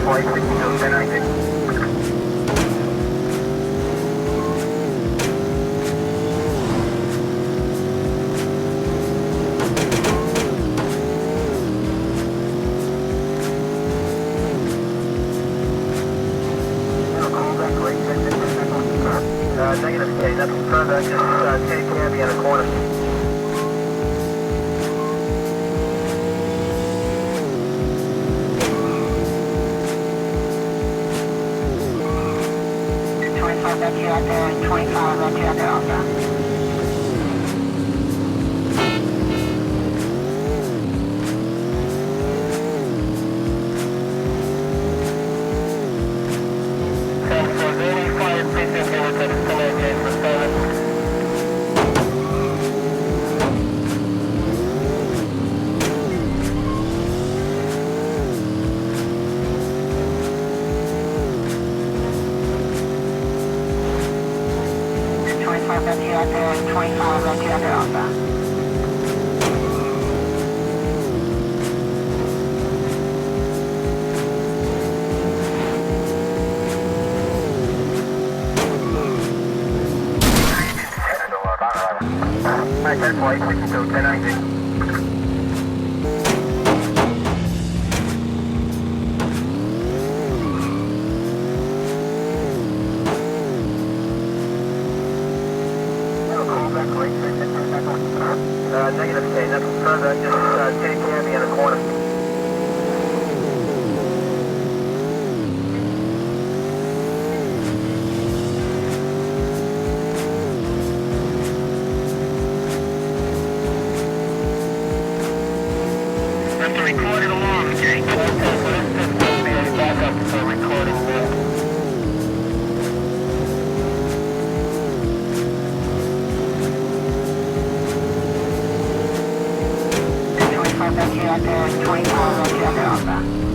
flight 621090. Negative, okay, that's confirmed. Just take Cabby in the corner. Roger, 25, Roger, Delta. Roger, 25, Roger, Delta. Alright, that's flight 621090. Negative, okay, that's confirmed. Just take Cabby in the corner. Have to record it along, okay? Back up for recording along. Roger, 25, Roger, Delta.